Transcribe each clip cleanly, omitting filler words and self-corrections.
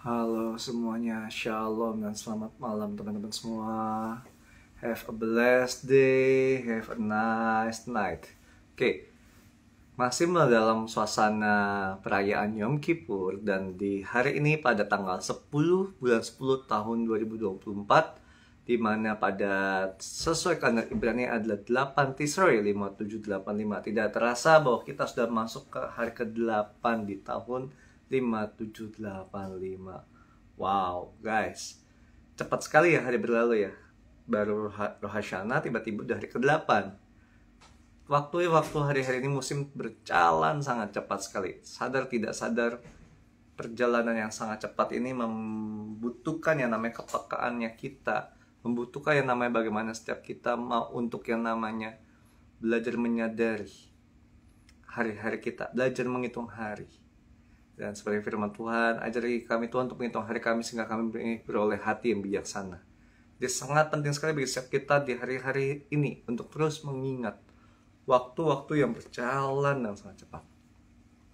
Halo semuanya, Shalom dan selamat malam teman-teman semua. Have a blessed day, have a nice night. Oke, masih dalam suasana perayaan Yom Kippur. Dan di hari ini pada tanggal 10 bulan 10 tahun 2024, di mana pada sesuai kalender Ibrani adalah 8 Tishrei 5785. Tidak terasa bahwa kita sudah masuk ke hari ke-8 di tahun 5785. Wow, guys. Cepat sekali ya hari berlalu ya. Baru Rosh Hashanah tiba-tiba udah hari ke-8. Waktu hari-hari ini musim berjalan sangat cepat sekali. Sadar tidak sadar, perjalanan yang sangat cepat ini membutuhkan yang namanya kepekaannya kita. Membutuhkan yang namanya bagaimana setiap kita mau untuk yang namanya belajar menyadari hari-hari kita. Belajar menghitung hari. Dan sebagai firman Tuhan, ajari kami Tuhan untuk menghitung hari kami sehingga kami beroleh hati yang bijaksana. Jadi sangat penting sekali bagi setiap kita di hari-hari ini untuk terus mengingat waktu-waktu yang berjalan dan sangat cepat.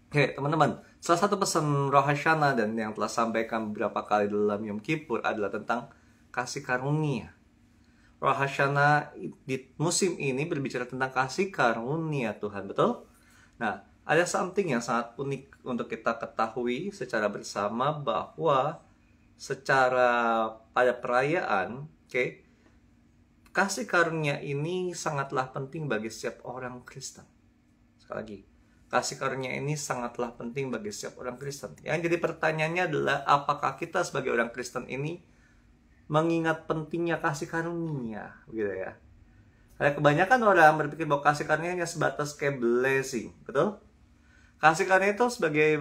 Oke teman-teman, salah satu pesan Rosh Hashanah dan yang telah sampaikan beberapa kali dalam Yom Kippur adalah tentang kasih karunia. Rosh Hashanah di musim ini berbicara tentang kasih karunia Tuhan, betul? Nah, ada something yang sangat unik untuk kita ketahui secara bersama bahwa secara pada perayaan, kasih karunia ini sangatlah penting bagi setiap orang Kristen. Sekali lagi, kasih karunia ini sangatlah penting bagi setiap orang Kristen. Yang jadi pertanyaannya adalah apakah kita sebagai orang Kristen ini mengingat pentingnya kasih karunia, gitu ya? Karena kebanyakan orang berpikir bahwa kasih karunia hanya sebatas kayak blessing, betul? Kasih karunia itu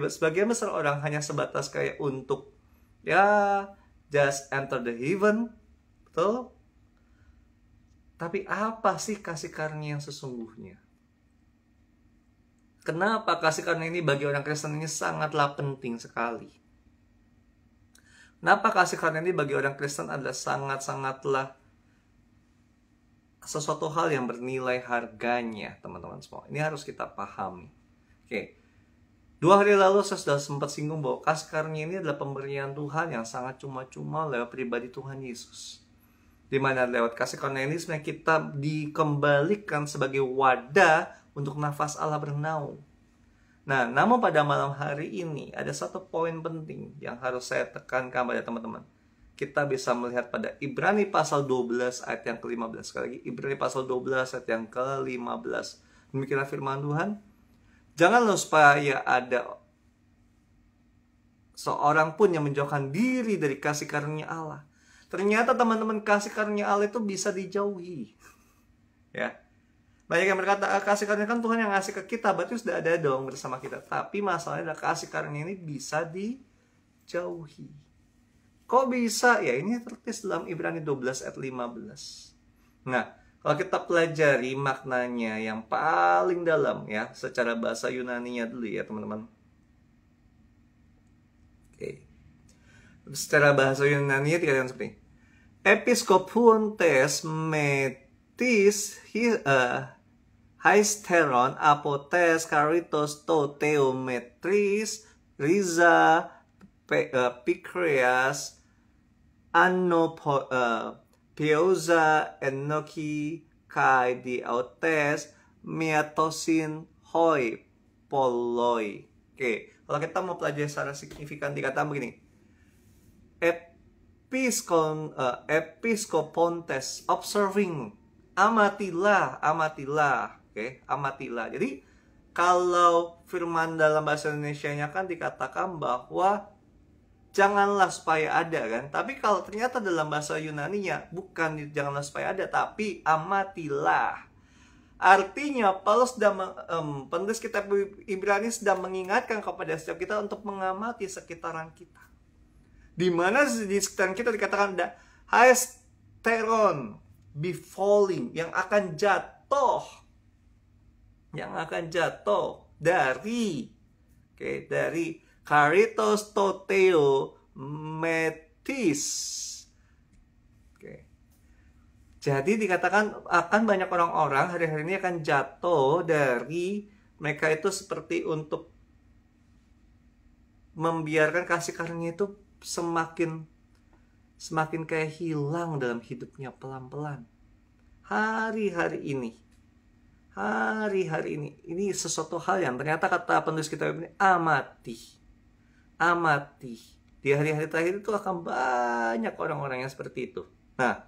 sebagian besar orang hanya sebatas kayak untuk ya just enter the heaven, betul? Tapi apa sih kasih karunia yang sesungguhnya? Kenapa kasih karunia ini bagi orang Kristen ini sangatlah penting sekali? Kenapa kasih karunia ini bagi orang Kristen adalah sangat-sangatlah sesuatu hal yang bernilai harganya, teman-teman semua. Ini harus kita pahami. Oke. 2 hari lalu saya sudah sempat singgung bahwa kasih karunia ini adalah pemberian Tuhan yang sangat cuma-cuma lewat pribadi Tuhan Yesus. Dimana lewat kasih karunia ini sebenarnya kita dikembalikan sebagai wadah untuk nafas Allah bernaung. Nah, namun pada malam hari ini ada satu poin penting yang harus saya tekankan pada teman-teman. Kita bisa melihat pada Ibrani pasal 12 ayat yang ke-15. Sekali lagi, Ibrani pasal 12 ayat yang ke-15. Demikianlah firman Tuhan. Janganlah supaya ada seorang pun yang menjauhkan diri dari kasih karunia Allah. Ternyata teman-teman, kasih karunia Allah itu bisa dijauhi. Ya. Banyak yang berkata, kasih karunia kan Tuhan yang ngasih ke kita, berarti sudah ada dong bersama kita. Tapi masalahnya adalah kasih karunia ini bisa dijauhi. Kok bisa? Ya ini tertulis dalam Ibrani 12 ayat 15. Nah, kalau kita pelajari maknanya yang paling dalam ya, secara bahasa Yunaninya dulu ya teman-teman. Oke. Secara bahasa Yunaninya dikatakan seperti ini. Episkopon tes metis haisteron apotes karitos to theometris riza pikreas anno Pioza enoki kai di autes miatosin hoi poloi. Oke, kalau kita mau pelajari secara signifikan dikatakan begini. Episkopontes observing, amatilah. Oke, amatilah. Jadi kalau firman dalam bahasa Indonesianya kan dikatakan bahwa janganlah supaya ada kan. Tapi kalau ternyata dalam bahasa Yunaninya bukan janganlah supaya ada, tapi amatilah. Artinya Paulus penulis kitab Ibrani sedang mengingatkan kepada setiap kita untuk mengamati sekitaran kita. Di mana di sekitaran kita dikatakan ada haisteron, befalling, yang akan jatuh. Yang akan jatuh dari karitos toteo metis. Oke. Jadi dikatakan akan banyak orang-orang hari-hari ini akan jatuh dari mereka itu seperti untuk membiarkan kasih karunia itu semakin kayak hilang dalam hidupnya pelan-pelan. Hari-hari ini ini sesuatu hal yang ternyata kata penulis kitab ini amati. Di hari-hari terakhir itu akan banyak orang-orang yang seperti itu. Nah,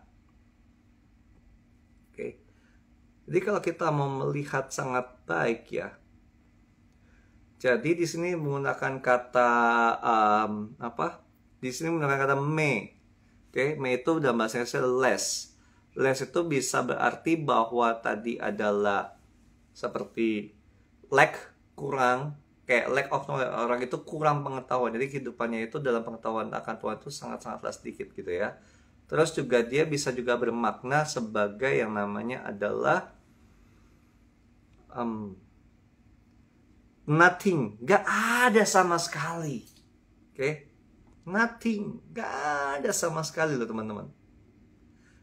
oke. Jadi kalau kita mau melihat sangat baik ya. Jadi di sini menggunakan kata Di sini menggunakan kata me. Oke, me itu dalam bahasa Inggris less. Less itu bisa berarti bahwa tadi adalah seperti lack, kurang, kayak lack of knowledge, orang itu kurang pengetahuan. Jadi kehidupannya itu dalam pengetahuan akan Tuhan itu sangat-sangatlah sedikit gitu ya. Terus juga dia bisa juga bermakna sebagai yang namanya adalah nothing, gak ada sama sekali. Oke, nothing, gak ada sama sekali loh teman-teman.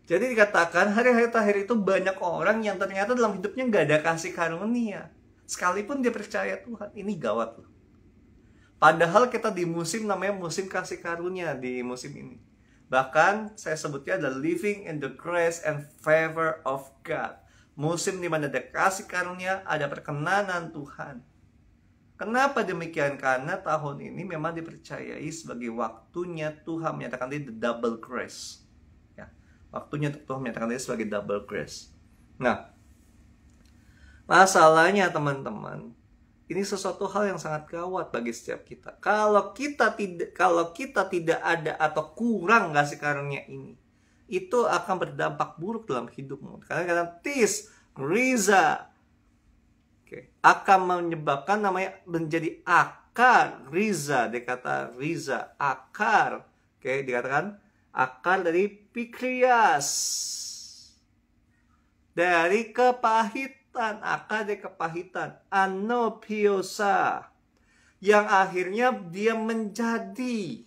Jadi dikatakan hari-hari terakhir itu banyak orang yang ternyata dalam hidupnya gak ada kasih karunia. Sekalipun dia percaya Tuhan, ini gawat loh. Padahal kita di musim namanya musim kasih karunia di musim ini. Bahkan saya sebutnya adalah living in the grace and favor of God. Musim di mana ada kasih karunia, ada perkenanan Tuhan. Kenapa demikian? Karena tahun ini memang dipercayai sebagai waktunya Tuhan menyatakan the double grace. Waktunya Tuhan menyatakan dia sebagai double grace. Nah, masalahnya teman-teman, ini sesuatu hal yang sangat gawat bagi setiap kita. Kalau kita tidak ada atau kurang kasih karunia ini, itu akan berdampak buruk dalam hidupmu. Karena tis, riza, akan menyebabkan namanya menjadi akar, riza, dikata riza, akar, dikatakan akar dari pikrias, dari kepahitan, akar dari kepahitan, anopiosa, yang akhirnya dia menjadi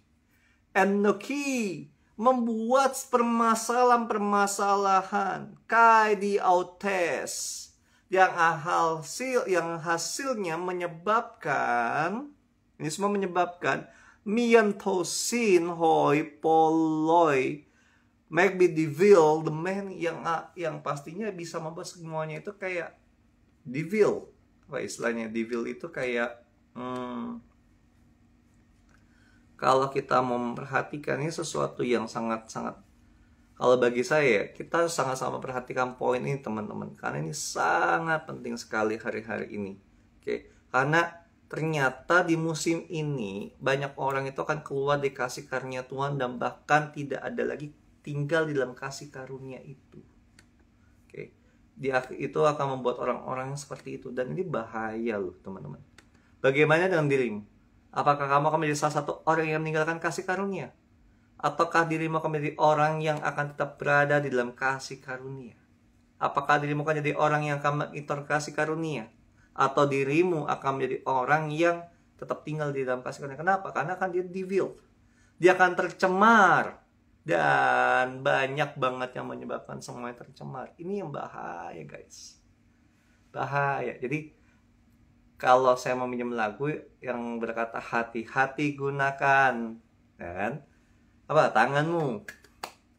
enoki, membuat permasalahan-permasalahan, kaidiautes, yang hasilnya menyebabkan, ini semua menyebabkan miantosin hoi poloi make be devil, the man yang pastinya bisa membuat semuanya itu kayak devil. Apa istilahnya devil itu kayak kalau kita mau memperhatikan ini sesuatu yang sangat-sangat, kalau bagi saya kita sangat-sangat memperhatikan poin ini teman-teman, karena ini sangat penting sekali hari-hari ini. Karena ternyata di musim ini banyak orang itu akan keluar dari kasih karunia Tuhan dan bahkan tidak ada lagi tinggal di dalam kasih karunia itu. Itu akan membuat orang-orang seperti itu, dan ini bahaya loh teman-teman. Bagaimana dengan dirimu? Apakah kamu akan menjadi salah satu orang yang meninggalkan kasih karunia? Ataukah dirimu akan menjadi orang yang akan tetap berada di dalam kasih karunia? Apakah dirimu akan jadi orang yang akan mengitor kasih karunia? Atau dirimu akan menjadi orang yang tetap tinggal di dalam kasih karunia? Kenapa? Karena akan dia devil. Dia akan tercemar. Dan banyak banget yang menyebabkan semuanya tercemar. Ini yang bahaya guys. Bahaya. Jadi kalau saya mau minjem lagu yang berkata hati-hati gunakan, kan? Tanganmu.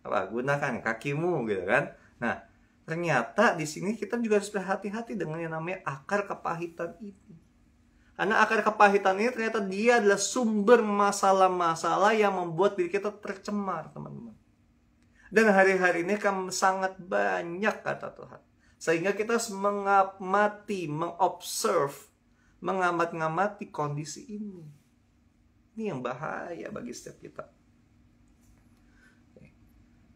Gunakan kakimu gitu kan. Nah, ternyata di sini kita juga harus berhati-hati dengan yang namanya akar kepahitan ini. Karena akar kepahitan ini ternyata dia adalah sumber masalah-masalah yang membuat diri kita tercemar, teman-teman. Dan hari-hari ini kan sangat banyak kata Tuhan. Sehingga kita harus mengamati, mengamati kondisi ini. Ini yang bahaya bagi setiap kita.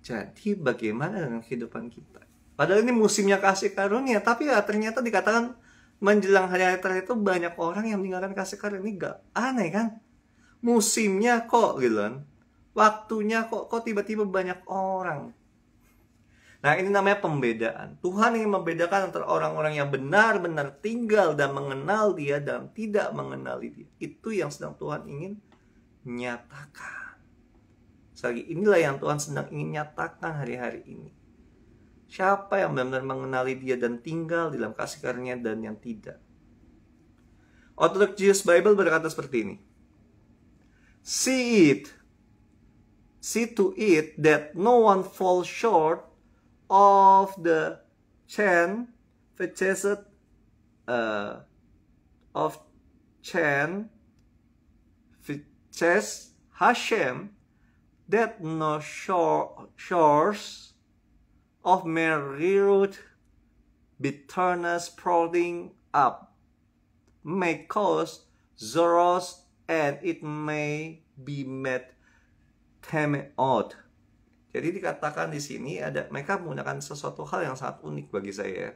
Jadi bagaimana dengan kehidupan kita? Padahal ini musimnya kasih karunia, tapi ya ternyata dikatakan menjelang hari-hari terakhir itu banyak orang yang meninggalkan kasih karunia. Ini gak aneh kan? Musimnya kok gitu kan? Waktunya kok tiba-tiba banyak orang. Nah, ini namanya pembedaan. Tuhan ingin membedakan antara orang-orang yang benar-benar tinggal dan mengenal Dia dan tidak mengenali Dia. Itu yang sedang Tuhan ingin nyatakan. Sekali inilah yang Tuhan sedang ingin nyatakan hari-hari ini. Siapa yang benar-benar mengenali Dia dan tinggal di dalam kasih karunia dan yang tidak. Orthodox Jewish Bible berkata seperti ini. See it See to it that no one falls short of the chain fetcheth of chain fetches Hashem, that no shores of merry bitterness sprouting up may cause Zoros, and it may be made temeot. Jadi dikatakan di sini ada mereka menggunakan sesuatu hal yang sangat unik bagi saya.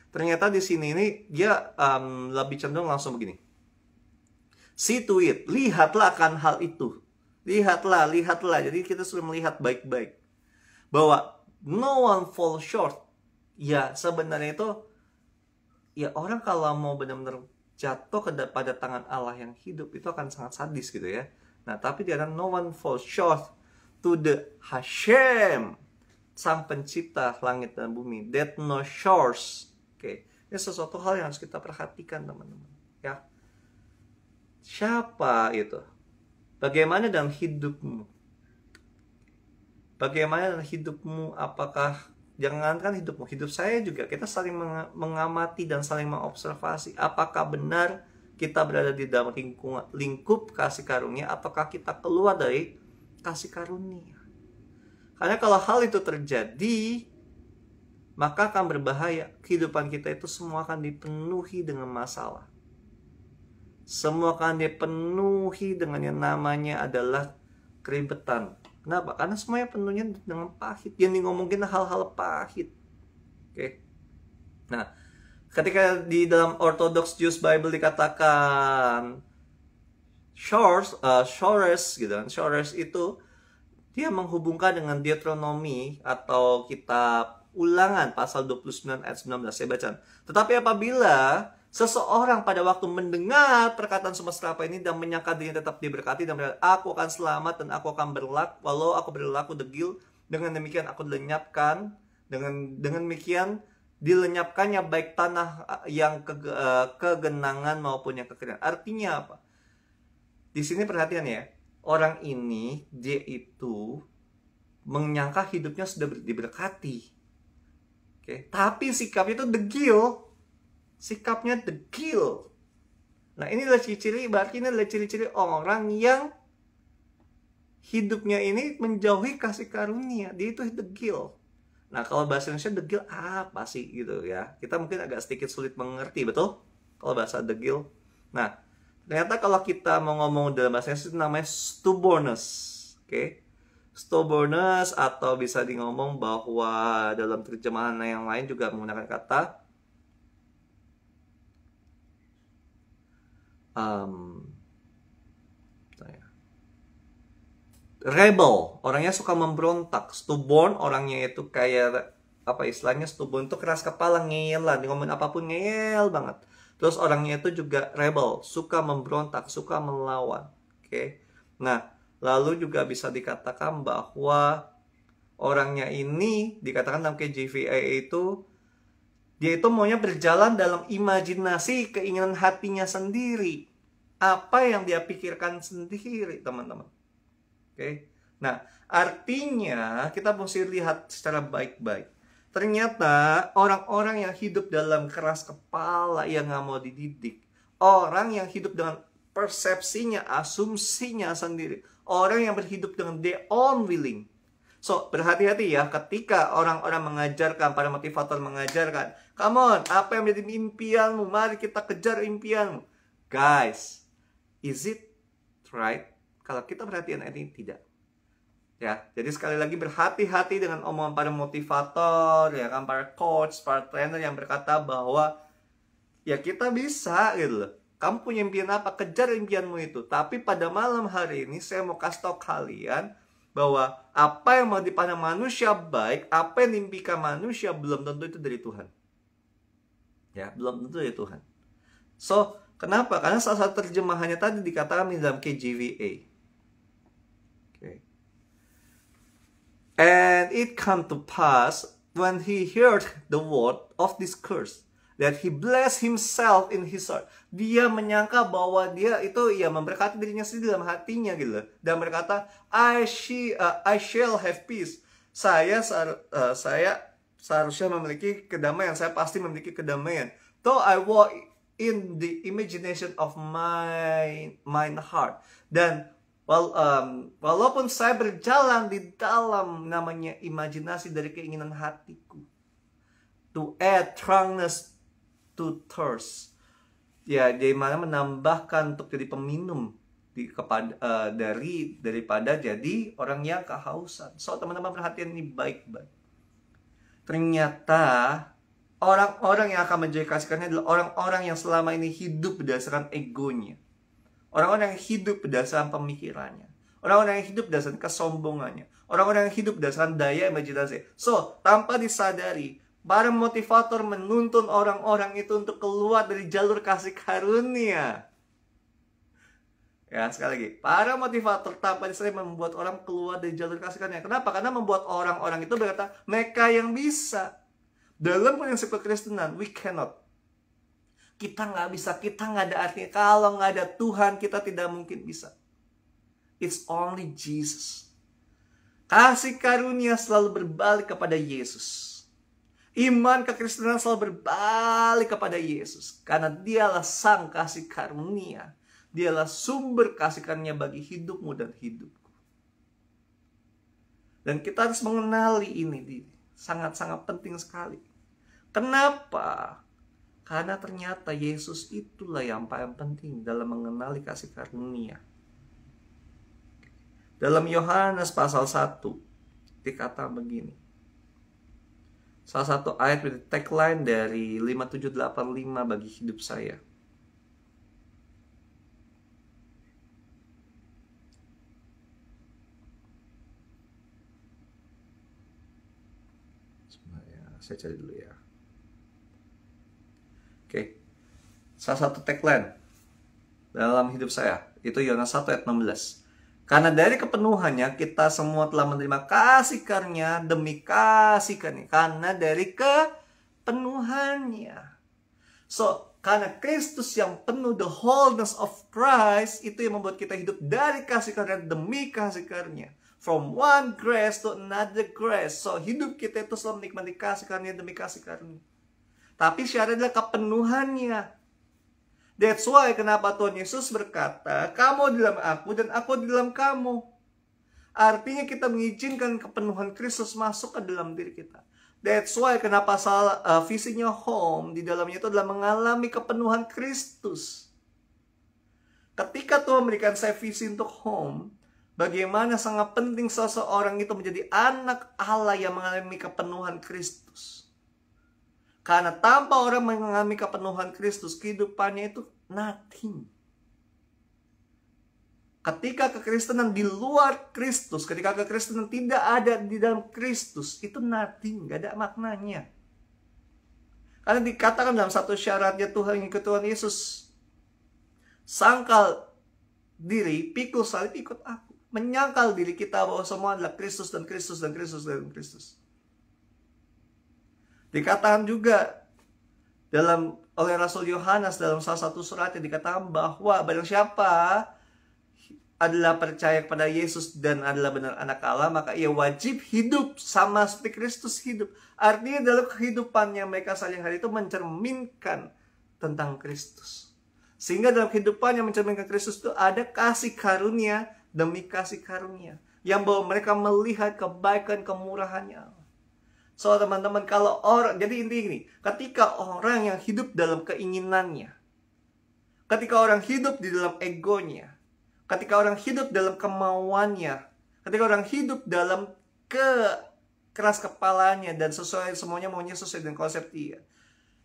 Ternyata di sini ini dia lebih cenderung langsung begini. See to it, lihatlah akan hal itu. Lihatlah. Jadi kita sudah melihat baik-baik bahwa no one fall short. Ya sebenarnya itu ya orang kalau mau benar-benar jatuh pada tangan Allah yang hidup itu akan sangat sadis gitu ya. Nah tapi dia no one fall short to the Hashem, sang pencipta langit dan bumi, that no shores. Oke, ini sesuatu hal yang harus kita perhatikan teman-teman ya. Siapa itu? Bagaimana dalam hidupmu? Bagaimana dalam hidupmu? Apakah jangankan hidupmu, hidup saya juga kita saling mengamati dan saling mengobservasi. Apakah benar kita berada di dalam lingkup kasih karunia ataukah kita keluar dari kasih karunia? Karena kalau hal itu terjadi, maka akan berbahaya. Kehidupan kita itu semua akan dipenuhi dengan masalah. Semua akan dipenuhi dengan yang namanya adalah keribetan. Kenapa? Karena semuanya penuhnya dengan pahit. Yang ngomongin hal-hal pahit. Oke. Nah, ketika di dalam Orthodox Jewish Bible dikatakan shores gitu kan. Shores itu dia menghubungkan dengan Deuteronomy atau kitab Ulangan pasal 29 ayat 19. Saya baca. Tetapi apabila seseorang pada waktu mendengar perkataan semesta apa ini dan menyangka dirinya tetap diberkati dan berkata, aku akan selamat dan aku akan berlaku, walau aku berlaku degil, dengan demikian aku dilenyapkan, dengan demikian dilenyapkannya baik tanah yang kegenangan maupun yang kekeringan. Artinya apa? Di sini perhatian ya, orang ini dia itu menyangka hidupnya sudah diberkati. Oke, tapi sikapnya itu degil. Sikapnya degil. Nah, ini adalah ciri-ciri, berarti ini adalah ciri-ciri orang yang hidupnya ini menjauhi kasih karunia. Dia itu degil. Nah, kalau bahasa Indonesia degil apa sih gitu ya? Kita mungkin agak sedikit sulit mengerti, betul? Kalau bahasa degil. Nah, ternyata kalau kita mau ngomong dalam bahasa Indonesia itu namanya stubbornness. Oke? Stubbornness, atau bisa di ngomong bahwa dalam terjemahan yang lain juga menggunakan kata rebel. Orangnya suka memberontak. Stubborn, orangnya itu kayak apa istilahnya, stubborn itu keras kepala, ngeyel lah, ngomongin apapun ngeyel banget. Terus orangnya itu juga rebel, suka memberontak, suka melawan. Oke. Nah, lalu juga bisa dikatakan bahwa orangnya ini dikatakan dalam KJVA itu dia itu maunya berjalan dalam imajinasi keinginan hatinya sendiri. Apa yang dia pikirkan sendiri, teman-teman. Oke. Nah, artinya kita mesti lihat secara baik-baik. Ternyata orang-orang yang hidup dalam keras kepala, yang nggak mau dididik, orang yang hidup dengan persepsinya, asumsinya sendiri, orang yang berhidup dengan their own willing. So, berhati-hati ya ketika orang-orang mengajarkan, para motivator mengajarkan, come on, apa yang menjadi impianmu? Mari kita kejar impianmu. Guys, is it right? Kalau kita perhatian ini tidak. Ya, jadi sekali lagi berhati-hati dengan omongan para motivator, ya kan, para coach, para trainer yang berkata bahwa ya kita bisa gitu loh. Kamu punya impian apa? Kejar impianmu itu. Tapi pada malam hari ini saya mau kasih tahu kalian bahwa apa yang mau dipandang manusia baik, apa yang diimpikan manusia belum tentu itu dari Tuhan. Ya, belum tentu dari Tuhan. So, kenapa? Karena salah satu terjemahannya tadi dikatakan di dalam KJVA. Okay. And it come to pass when he heard the word of this curse That he bless himself in his heart. Dia menyangka bahwa dia itu ya memberkati dirinya sendiri dalam hatinya gitu. Dan berkata, I shall have peace. Saya seharusnya memiliki kedamaian. Saya pasti memiliki kedamaian. Though I walk in the imagination of my heart. Dan walaupun saya berjalan di dalam namanya imajinasi dari keinginan hatiku. To add drunkenness to thirst. Ya, di mana menambahkan untuk jadi peminum daripada jadi orang yang kehausan. So, teman-teman perhatian ini baik-baik. Ternyata orang-orang yang akan menjadi kasihkannya adalah orang-orang yang selama ini hidup berdasarkan egonya. Orang-orang yang hidup berdasarkan pemikirannya. Orang-orang yang hidup berdasarkan kesombongannya. Orang-orang yang hidup berdasarkan daya imajinasi. So, tanpa disadari, para motivator menuntun orang-orang itu untuk keluar dari jalur kasih karunia. Ya, sekali lagi. Para motivator tanpa disadari membuat orang keluar dari jalur kasih karunia. Kenapa? Karena membuat orang-orang itu berkata, mereka yang bisa. Dalam prinsip kekristenan, we cannot. Kita nggak bisa, kita nggak ada artinya. Kalau nggak ada Tuhan, kita tidak mungkin bisa. It's only Jesus. Kasih karunia selalu berbalik kepada Yesus. Iman kekristenan selalu berbalik kepada Yesus. Karena dialah sang kasih karunia. Dialah sumber kasih karunia bagi hidupmu dan hidupku. Dan kita harus mengenali ini. Sangat-sangat penting sekali. Kenapa? Karena ternyata Yesus itulah yang paling penting dalam mengenali kasih karunia. Dalam Yohanes pasal 1 dikatakan begini. Salah satu ayat dari tagline dari 5785 bagi hidup saya. Sebenarnya saya cari dulu ya. Oke. Salah satu tagline dalam hidup saya itu Yohanes 1 ayat 16. Karena dari kepenuhannya kita semua telah menerima kasih karunia demi kasih karunia. Karena dari kepenuhannya. So, karena Kristus yang penuh, the wholeness of Christ, itu yang membuat kita hidup dari kasih karunia demi kasih karunia. From one grace to another grace. So, hidup kita itu selalu menikmati kasih karunia demi kasih karunia. Tapi syaratnya adalah kepenuhannya. That's why kenapa Tuhan Yesus berkata, kamu di dalam aku dan aku di dalam kamu. Artinya kita mengizinkan kepenuhan Kristus masuk ke dalam diri kita. That's why kenapa visinya home di dalamnya itu adalah mengalami kepenuhan Kristus. Ketika Tuhan memberikan saya visi untuk home, bagaimana sangat penting seseorang itu menjadi anak Allah yang mengalami kepenuhan Kristus. Karena tanpa orang mengalami kepenuhan Kristus, kehidupannya itu nothing. Ketika kekristenan di luar Kristus, ketika kekristenan tidak ada di dalam Kristus, itu nothing, gak ada maknanya. Karena dikatakan dalam satu syaratnya Tuhan yang ikut Tuhan Yesus, sangkal diri, pikul salib, ikut aku. Menyangkal diri kita bahwa semua adalah Kristus dan Kristus dan Kristus dan Kristus. Dikatakan juga oleh Rasul Yohanes dalam salah satu suratnya dikatakan bahwa barang siapa adalah percaya kepada Yesus dan adalah benar anak Allah, maka ia wajib hidup sama seperti Kristus hidup. Artinya dalam kehidupannya mereka sehari-hari itu mencerminkan tentang Kristus. Sehingga dalam kehidupan yang mencerminkan Kristus itu ada kasih karunia demi kasih karunia yang bahwa mereka melihat kebaikan kemurahannya Allah. So teman-teman, kalau orang, jadi intinya gini, ketika orang yang hidup dalam keinginannya, ketika orang hidup di dalam egonya, ketika orang hidup dalam kemauannya, ketika orang hidup dalam keras kepalanya dan sesuai semuanya maunya sesuai dengan konsep dia,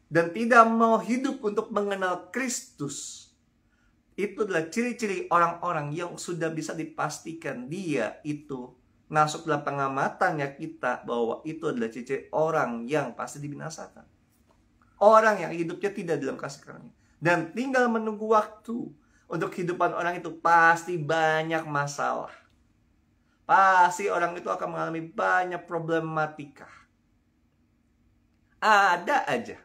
dan tidak mau hidup untuk mengenal Kristus, itu adalah ciri-ciri orang-orang yang sudah bisa dipastikan dia itu masuk dalam pengamatannya kita bahwa itu adalah ciri-ciri orang yang pasti dibinasakan. Orang yang hidupnya tidak dalam kasih karunia dan tinggal menunggu waktu untuk kehidupan orang itu pasti banyak masalah. Pasti orang itu akan mengalami banyak problematika. Ada aja.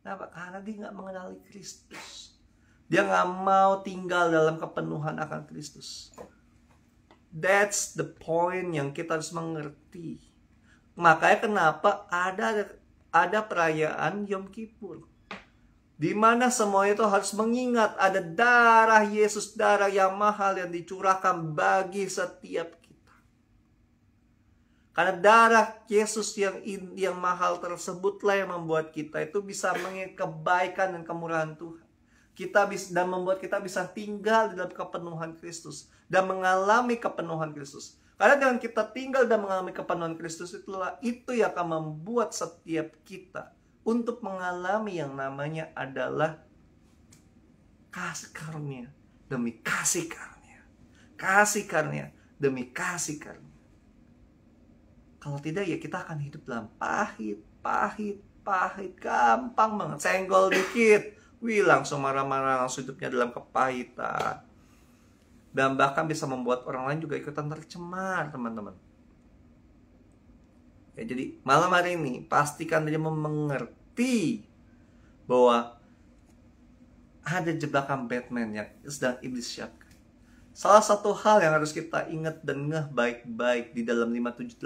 Kenapa? Karena dia nggak mengenali Kristus. Dia nggak mau tinggal dalam kepenuhan akan Kristus. That's the point yang kita harus mengerti. Makanya kenapa ada perayaan Yom Kippur, di mana semua itu harus mengingat ada darah Yesus, darah yang mahal yang dicurahkan bagi setiap kita. Karena darah Yesus yang mahal tersebutlah yang membuat kita itu bisa mengingat kebaikan dan kemurahan Tuhan. Dan membuat kita bisa tinggal di dalam kepenuhan Kristus dan mengalami kepenuhan Kristus. Karena dengan kita tinggal dan mengalami kepenuhan Kristus itu yang akan membuat setiap kita untuk mengalami yang namanya adalah kasih karunia demi kasih karunia. Kasih karunia demi kasih karunia. Kalau tidak ya kita akan hidup dalam pahit, gampang banget. Senggol dikit, langsung marah-marah, langsung hidupnya dalam kepahitan. Dan bahkan bisa membuat orang lain juga ikutan tercemar, teman-teman. Ya, jadi malam hari ini pastikan dia mengerti bahwa ada jebakan Batman yang sedang iblis siapkan. Salah satu hal yang harus kita ingat dan ngeh baik-baik di dalam 5785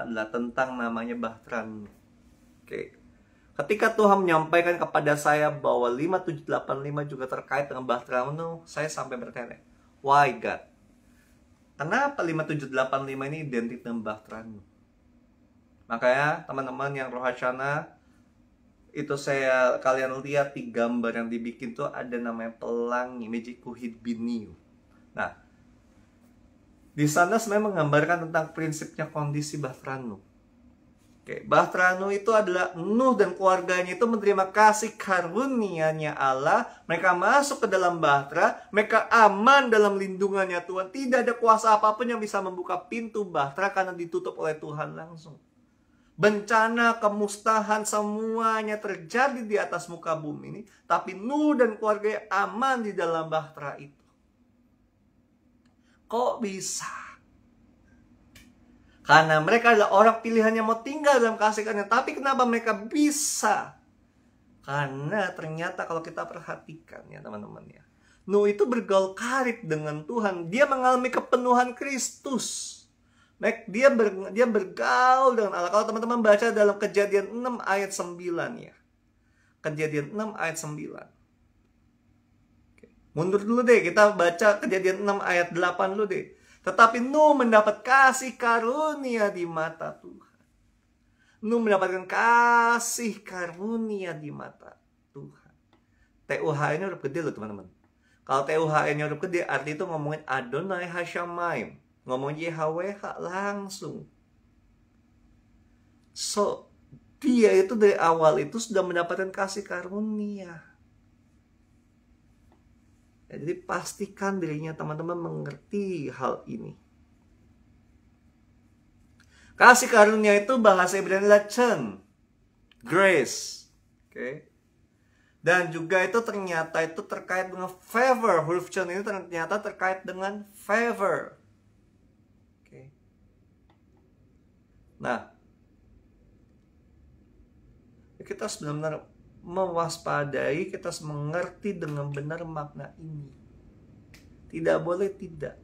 adalah tentang namanya Bahtera Nuh. Oke. Ketika Tuhan menyampaikan kepada saya bahwa 5785 juga terkait dengan Bahtera Nuh, saya sampai bertanya, why God? Kenapa 5785 ini identik dengan Bahtera Nuh? Makanya teman-teman yang Rosh Hashanah itu kalian lihat di gambar yang dibikin tuh ada namanya pelangi, Magic Kuhid Biniu. Nah, di sana sebenarnya menggambarkan tentang prinsipnya kondisi Bahtera Nuh. Oke, Bahtera Nuh itu adalah Nuh dan keluarganya itu menerima kasih karunia-Nya Allah. Mereka masuk ke dalam Bahtera, mereka aman dalam lindungannya Tuhan. Tidak ada kuasa apapun yang bisa membuka pintu Bahtera karena ditutup oleh Tuhan langsung. Bencana, kemusnahan semuanya terjadi di atas muka bumi ini, tapi Nuh dan keluarganya aman di dalam Bahtera itu. Kok bisa? Karena mereka adalah orang pilihan yang mau tinggal dalam kasih karunia. Tapi kenapa mereka bisa? Karena ternyata kalau kita perhatikan ya teman-teman ya, Nuh itu bergaul karib dengan Tuhan. Dia mengalami kepenuhan Kristus. Dia bergaul dengan Allah. Kalau teman-teman baca dalam Kejadian 6 ayat 9 ya. Kejadian 6 ayat 9. Mundur dulu deh, kita baca Kejadian 6 ayat 8 dulu deh. Tetapi Nuh mendapat kasih karunia di mata Tuhan. Nuh mendapatkan kasih karunia di mata Tuhan. TUH-nya huruf gede loh teman-teman. Kalau TUH-nya huruf gede, arti itu ngomongin Adonai Hashamayim. Ngomongin YHWH langsung. So, dia itu dari awal itu sudah mendapatkan kasih karunia. Jadi pastikan dirinya teman-teman mengerti hal ini. Kasih karunia itu bahasa Ibrani adalah chen, grace. Oke. Dan juga itu ternyata itu terkait dengan favor. Huruf chen ini ternyata terkait dengan favor. Oke. Nah, kita harus benar-benar mewaspadai, kita harus mengerti dengan benar makna ini. Tidak boleh tidak.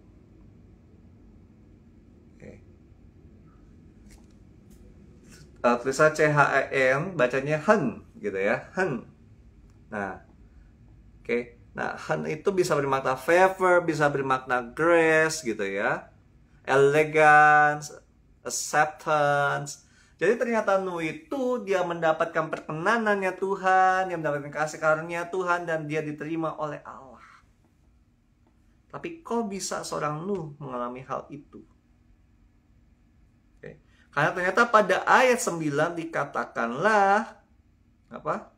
Oke. Tulisan CHEN, bacanya hen, gitu ya, hen. Nah, oke. Nah, hen itu bisa bermakna favor, bisa bermakna grace, gitu ya, elegance, acceptance. Jadi ternyata Nuh itu dia mendapatkan perkenanannya Tuhan, dia mendapatkan kasih karunia Tuhan, dan dia diterima oleh Allah. Tapi kok bisa seorang Nuh mengalami hal itu? Oke. Karena ternyata pada ayat 9 dikatakanlah apa?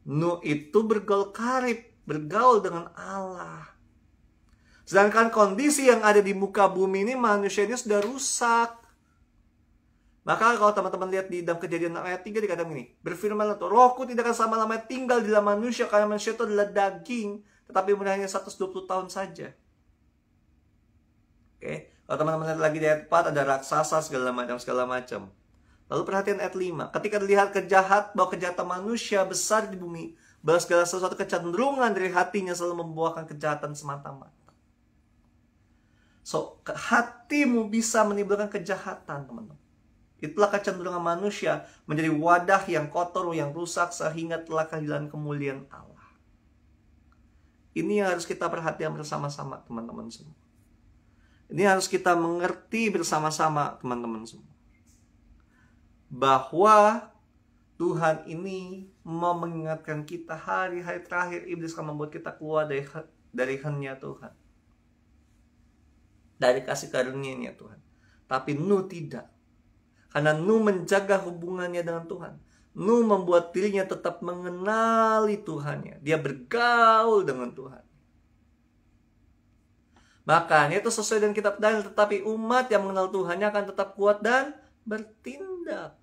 Nuh itu bergaul karib, bergaul dengan Allah. Sedangkan kondisi yang ada di muka bumi ini, manusia ini sudah rusak. Maka kalau teman-teman lihat di dalam Kejadian ayat 3 dikatakan gini, berfirmanlah tuh, Rohku tidak akan selama-lamanya tinggal di dalam manusia, karena manusia itu adalah daging, tetapi umurnya hanya 120 tahun saja. Oke, kalau teman-teman lihat lagi di ayat 4 ada raksasa segala macam. Lalu perhatian ayat 5. Ketika dilihat bahwa kejahatan manusia besar di bumi, bahwa segala sesuatu kecenderungan dari hatinya selalu membuahkan kejahatan semata-mata. So, hatimu bisa menimbulkan kejahatan, teman-teman. Itulah kecenderungan manusia menjadi wadah yang kotor, yang rusak, sehingga telah kehilangan kemuliaan Allah. Ini yang harus kita perhatikan bersama-sama, teman-teman semua. Ini harus kita mengerti bersama-sama, teman-teman semua. Bahwa Tuhan ini mau mengingatkan kita hari-hari terakhir iblis akan membuat kita keluar dari hendak Tuhan. Dari kasih karunia-Nya Tuhan. Tapi Nuh tidak. Karena Nuh menjaga hubungannya dengan Tuhan. Nuh membuat dirinya tetap mengenali Tuhannya. Dia bergaul dengan Tuhan. Makanya itu sesuai dengan kitab Daniel. Tetapi umat yang mengenal Tuhannya akan tetap kuat dan bertindak.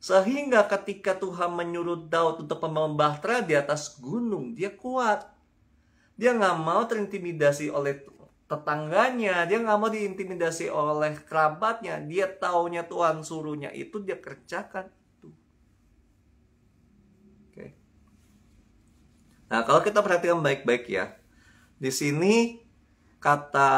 Sehingga ketika Tuhan menyuruh Daud untuk membahtera di atas gunung, dia kuat. Dia nggak mau terintimidasi oleh tetangganya, dia nggak mau diintimidasi oleh kerabatnya. Dia taunya Tuhan suruhnya itu, dia kerjakan itu. Oke. Nah, kalau kita perhatikan baik-baik ya, di sini kata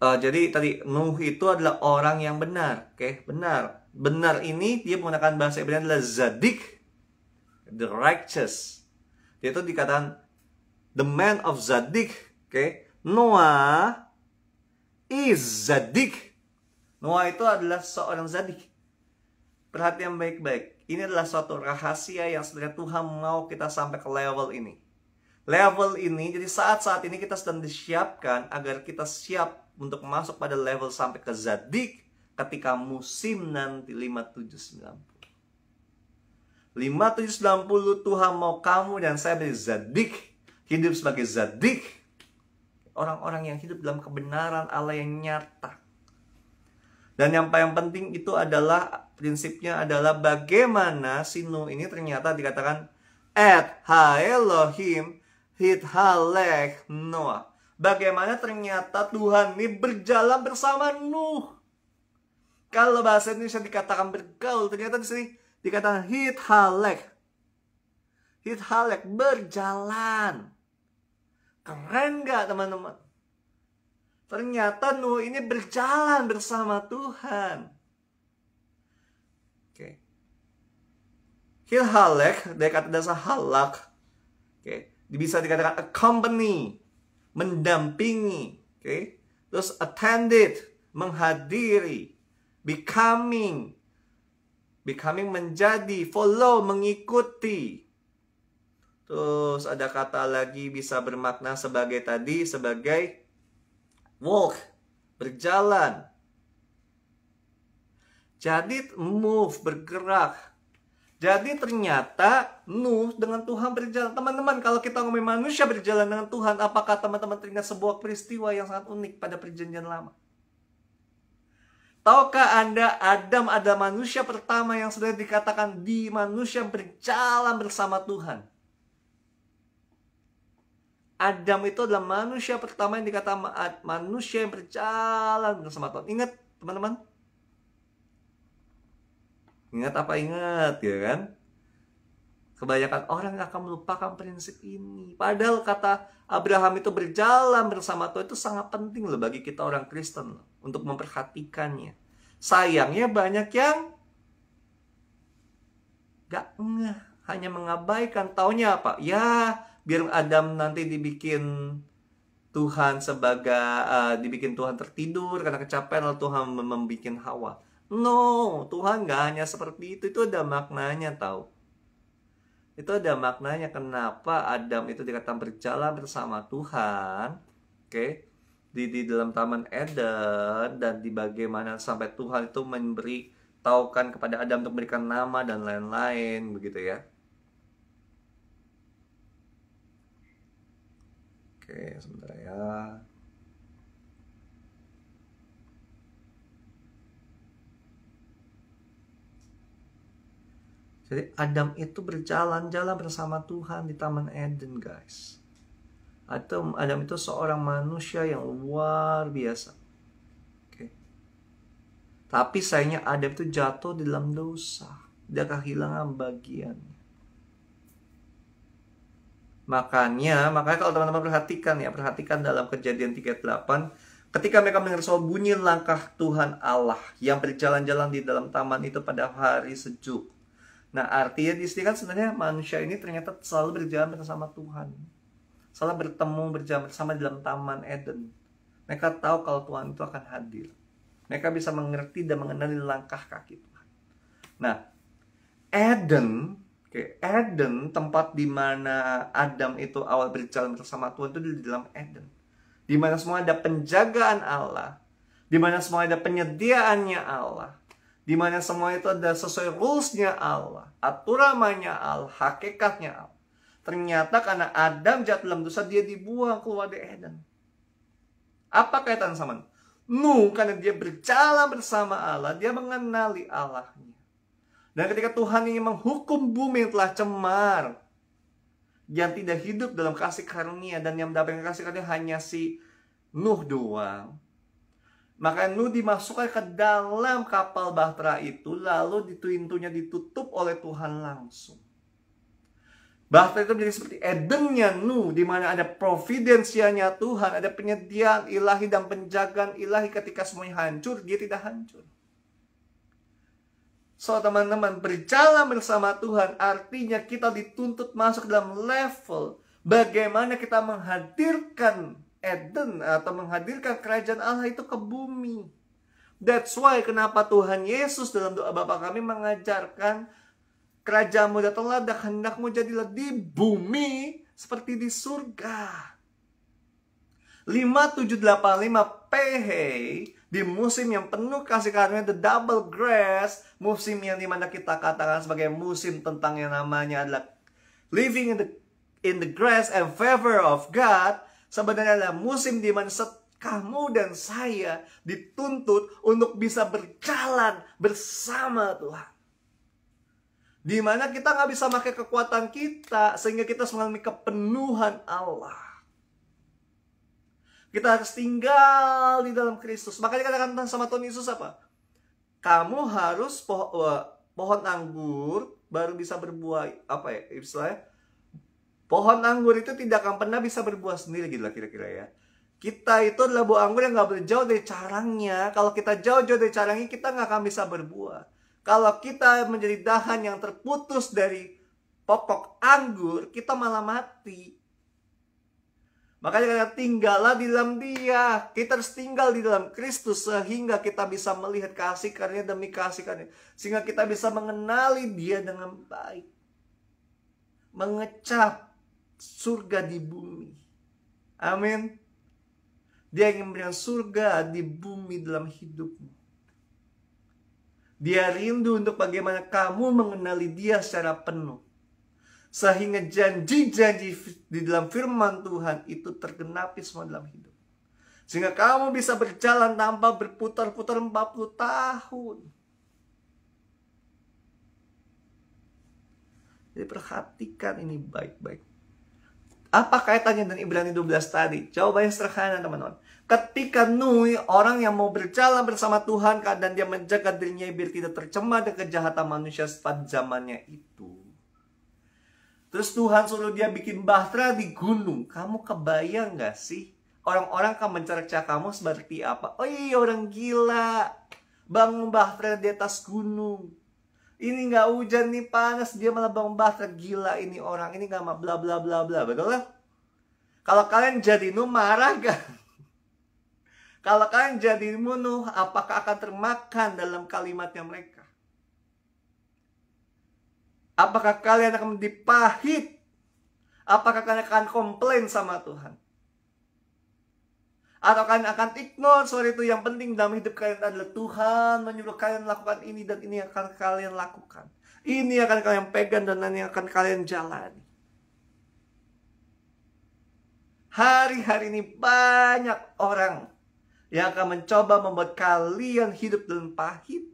jadi tadi Nuh itu adalah orang yang benar, oke, benar. Benar ini dia menggunakan bahasa Ibrani adalah Zadik, the righteous. Dia itu dikatakan the man of Zadik, oke. Noah is Zadik. Noah itu adalah seorang Zadik. Perhatian baik-baik. Ini adalah suatu rahasia yang sebenarnya Tuhan mau kita sampai ke level ini. Level ini, jadi saat-saat ini kita sedang disiapkan agar kita siap untuk masuk pada level sampai ke Zadik ketika musim nanti 5790. 5790 Tuhan mau kamu dan saya menjadi Zadik, hidup sebagai Zadik. Orang-orang yang hidup dalam kebenaran Allah yang nyata. Dan yang paling penting itu adalah prinsipnya adalah bagaimana si Nuh ini ternyata dikatakan Et ha Elohim hithalek Noah. Bagaimana ternyata Tuhan ini berjalan bersama Nuh. Kalau bahasa Indonesia dikatakan bergaul, ternyata di sini dikatakan hithalek. Hithalek, berjalan. Keren gak teman-teman? Ternyata Nuh ini berjalan bersama Tuhan. Oke. Hithalek, dari kata dasar halak. Oke. Bisa dikatakan accompany, mendampingi, okay? Terus attended, menghadiri, becoming menjadi, follow, mengikuti. Terus ada kata lagi bisa bermakna sebagai tadi, sebagai walk, berjalan. Jadi move, bergerak. Jadi ternyata Nuh dengan Tuhan berjalan. Teman-teman, kalau kita ngomongin manusia berjalan dengan Tuhan, apakah teman-teman teringat sebuah peristiwa yang sangat unik pada perjanjian lama? Tahukah Anda, Adam adalah manusia pertama yang sudah dikatakan di manusia berjalan bersama Tuhan. Adam itu adalah manusia pertama yang dikatakan manusia yang berjalan bersama Tuhan. Ingat teman-teman? Ingat apa ingat, ya kan? Kebanyakan orang akan melupakan prinsip ini. Padahal kata Abraham itu berjalan bersama Tuhan itu sangat penting loh bagi kita orang Kristen loh, untuk memperhatikannya. Sayangnya banyak yang gak ngeh, hanya mengabaikan. Taunya apa? Ya, biar Adam nanti dibikin Tuhan dibikin Tuhan tertidur karena kecapean, lalu Tuhan membikin Hawa. No, Tuhan gak hanya seperti itu. Itu ada maknanya tahu. Itu ada maknanya kenapa Adam itu dikatakan berjalan bersama Tuhan. Oke. Di dalam Taman Eden. Dan di bagaimana sampai Tuhan itu memberi taukan kepada Adam untuk memberikan nama dan lain-lain. Begitu ya. Oke, sebentar ya. Jadi Adam itu berjalan-jalan bersama Tuhan di Taman Eden, guys. Adam itu seorang manusia yang luar biasa. Tapi sayangnya Adam itu jatuh di dalam dosa. Dia kehilangan bagian. Makanya kalau teman-teman perhatikan dalam Kejadian 38, ketika mereka mendengar soal bunyi langkah Tuhan Allah yang berjalan-jalan di dalam taman itu pada hari sejuk. Nah, artinya di sini kan sebenarnya manusia ini ternyata selalu berjalan bersama Tuhan. Selalu bertemu, berjalan bersama di dalam taman Eden. Mereka tahu kalau Tuhan itu akan hadir. Mereka bisa mengerti dan mengenali langkah kaki Tuhan. Nah, Eden, tempat di mana Adam itu awal berjalan bersama Tuhan itu di dalam Eden. Di mana semua ada penjagaan Allah, di mana semua ada penyediaannya Allah, di mana semua itu ada sesuai rules-nya Allah, aturannya Allah, hakikatnya Allah. Ternyata karena Adam jatuh dalam dosa, dia dibuang keluar dari Eden. Apa kaitan sama Nuh? Karena dia berjalan bersama Allah, dia mengenali Allahnya. Dan ketika Tuhan ingin menghukum bumi yang telah cemar, yang tidak hidup dalam kasih karunia, dan yang mendapatkan kasih karunia hanya si Nuh doang, maka Nuh dimasukkan ke dalam kapal bahtera itu, lalu pintunya ditutup oleh Tuhan langsung. Bahtera itu menjadi seperti Edennya Nuh, di mana ada providensianya Tuhan, ada penyediaan ilahi dan penjagaan ilahi. Ketika semuanya hancur, dia tidak hancur. So, teman-teman, berjalan bersama Tuhan artinya kita dituntut masuk dalam level bagaimana kita menghadirkan Eden atau menghadirkan kerajaan Allah itu ke bumi. That's why kenapa Tuhan Yesus dalam doa Bapa kami mengajarkan, kerajaanmu datanglah dan kehendakmu jadilah di bumi seperti di surga. 5785 PH di musim yang penuh kasih karunia, the double grace, musim yang dimana kita katakan sebagai musim tentang yang namanya adalah living in the grace and favor of God, sebenarnya adalah musim dimana kamu dan saya dituntut untuk bisa berjalan bersama Tuhan. Dimana kita nggak bisa pakai kekuatan kita sehingga kita mengalami kepenuhan Allah. Kita harus tinggal di dalam Kristus. Makanya katakan sama Tuhan Yesus apa? Kamu harus pohon anggur baru bisa berbuah, apa ya istilahnya? Pohon anggur itu tidak akan pernah bisa berbuah sendiri gitu lah kira-kira ya. Kita itu adalah buah anggur yang nggak boleh jauh dari carangnya. Kalau kita jauh-jauh dari carangnya, kita nggak akan bisa berbuah. Kalau kita menjadi dahan yang terputus dari pokok anggur, kita malah mati. Makanya tinggallah di dalam Dia. Kita harus tinggal di dalam Kristus sehingga kita bisa melihat kasih karunia demi kasih karunia. Sehingga kita bisa mengenali Dia dengan baik. Mengecap surga di bumi. Amin. Dia ingin memberikan surga di bumi dalam hidupmu. Dia rindu untuk bagaimana kamu mengenali Dia secara penuh. Sehingga janji-janji di dalam firman Tuhan itu tergenapi semua dalam hidup. Sehingga kamu bisa berjalan tanpa berputar-putar 40 tahun. Jadi perhatikan ini baik-baik. Apa kaitannya dengan Ibrani 12 tadi? Jawabannya sederhana teman-teman. Ketika Nuh, orang yang mau berjalan bersama Tuhan, dan dia menjaga dirinya biar tidak tercemar dengan kejahatan manusia pada zamannya itu. Terus Tuhan suruh dia bikin bahtera di gunung. Kamu kebayang gak sih? Orang-orang akan mencerca kamu seperti apa? Oh iya, orang gila. Bangun bahtera di atas gunung. Ini gak hujan nih, panas. Dia malah bangun bahtera. Gila ini orang. Ini gak bla bla bla bla. Betul lah? Kalau kalian jadi Nuh, marah gak? Kalau kalian jadi Nuh, apakah akan termakan dalam kalimatnya mereka? Apakah kalian akan dipahit? Apakah kalian akan komplain sama Tuhan? Atau kalian akan ignore soal itu? Yang penting dalam hidup kalian adalah Tuhan menyuruh kalian lakukan ini dan ini akan kalian lakukan. Ini akan kalian pegang dan ini akan kalian jalani. Hari-hari ini banyak orang yang akan mencoba membuat kalian hidup dalam pahit.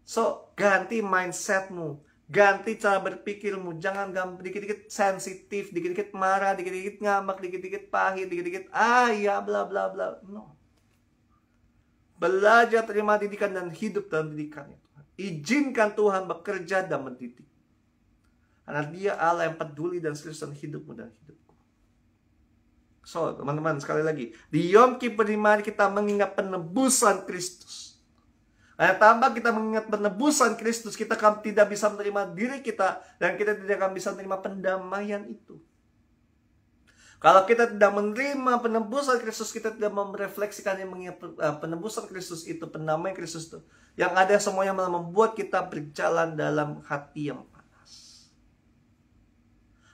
So, ganti mindsetmu, ganti cara berpikirmu. Jangan dikit-dikit sensitif, dikit-dikit marah, dikit-dikit ngambek, dikit-dikit pahit, dikit-dikit ya bla bla bla. No. Belajar terima didikan dan hidup dalam didikannya Tuhan. Izinkan Tuhan bekerja dan mendidik. Karena Dia Allah yang peduli dan serius dengan hidupmu dan hidupku. So, teman-teman, sekali lagi, di Yom Kippur di mari kita mengingat penebusan Kristus. Karena tanpa kita mengingat penebusan Kristus, kita akan tidak bisa menerima diri kita dan kita tidak akan bisa menerima pendamaian itu. Kalau kita tidak menerima penebusan Kristus, kita tidak merefleksikan yang mengingat penebusan Kristus itu, pendamaian Kristus itu. Yang ada semuanya malah membuat kita berjalan dalam hati yang panas.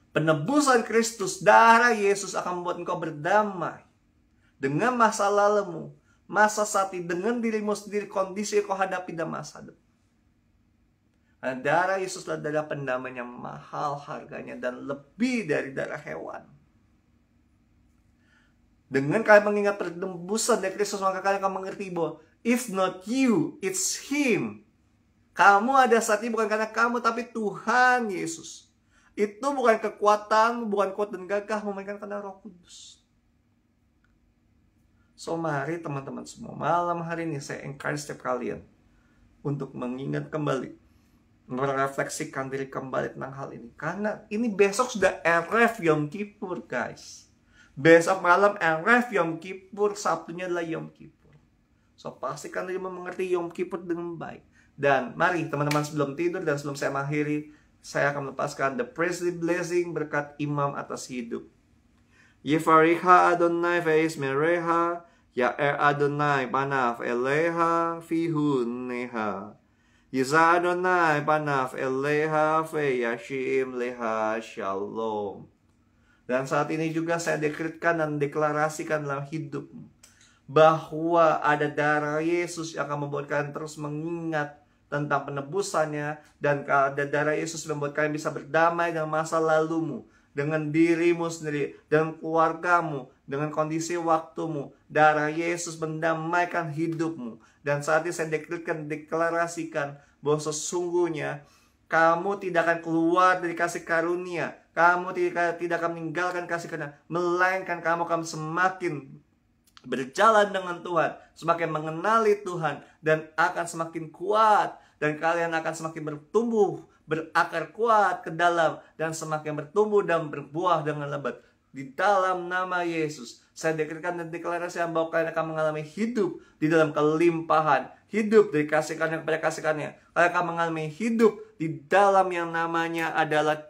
Penebusan Kristus, darah Yesus akan membuat engkau berdamai dengan masa lalumu, masa saat ini, dengan dirimu sendiri, kondisi yang kau hadapi dan masa depan. Karena darah Yesus adalah darah pendamaian yang mahal harganya dan lebih dari darah hewan. Dengan kalian mengingat penebusan dari Kristus, maka kalian akan mengerti bahwa it's not you, it's Him. Kamu ada saat ini bukan karena kamu, tapi Tuhan Yesus. Itu bukan kekuatan, bukan kuat dan gagahmu, melainkan karena Roh Kudus. So mari teman-teman semua, malam hari ini saya encourage setiap kalian untuk mengingat kembali, merefleksikan diri kembali tentang hal ini. Karena ini besok sudah RF Yom Kippur, guys. Besok malam RF Yom Kippur, Sabtunya adalah Yom Kippur. So pastikan diri mengerti Yom Kippur dengan baik. Dan mari teman-teman, sebelum tidur dan sebelum saya mengakhiri, saya akan melepaskan the priestly blessing, berkat imam atas hidup. Yifariha Adonai ve'ismereha, Ya'er Adonai panaf eleha fihuneha. Yiza Adonai panaf eleha ve'yashim leha shalom. Dan saat ini juga saya dekretkan dan deklarasikan dalam hidupmu bahwa ada darah Yesus yang akan membuat kalian terus mengingat tentang penebusannya. Dan ada darah Yesus yang membuat kalian bisa berdamai dengan masa lalumu, dengan dirimu sendiri, dengan keluargamu, dengan kondisi waktumu. Darah Yesus mendamaikan hidupmu. Dan saat ini saya deklarasikan bahwa sesungguhnya kamu tidak akan keluar dari kasih karunia. Kamu tidak akan meninggalkan kasih karunia, melainkan kamu akan semakin berjalan dengan Tuhan, semakin mengenali Tuhan, dan akan semakin kuat. Dan kalian akan semakin bertumbuh, berakar kuat ke dalam, dan semakin bertumbuh dan berbuah dengan lebat. Di dalam nama Yesus, saya deklarasikan dan deklarasikan bahwa kalian akan mengalami hidup di dalam kelimpahan, hidup dari kasih karunia kepada kasih karunia. Kalian akan mengalami hidup di dalam yang namanya adalah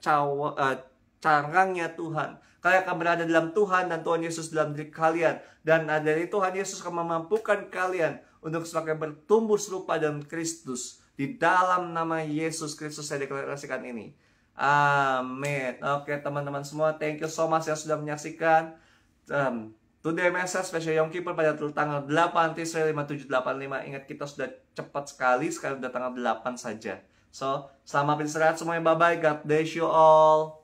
carangnya Tuhan. Kalian akan berada dalam Tuhan dan Tuhan Yesus dalam diri kalian. Dan dari Tuhan Yesus akan memampukan kalian untuk semakin bertumbuh serupa dengan Kristus. Di dalam nama Yesus Kristus saya deklarasikan ini. Amin. Oke teman-teman semua, thank you so much yang sudah menyaksikan Today Message Special Yom Kippur pada tanggal 8 Tishrei 5785. Ingat, kita sudah cepat sekali, sekarang sudah tanggal 8 saja. So, selamat beristirahat semuanya, bye-bye, God bless you all.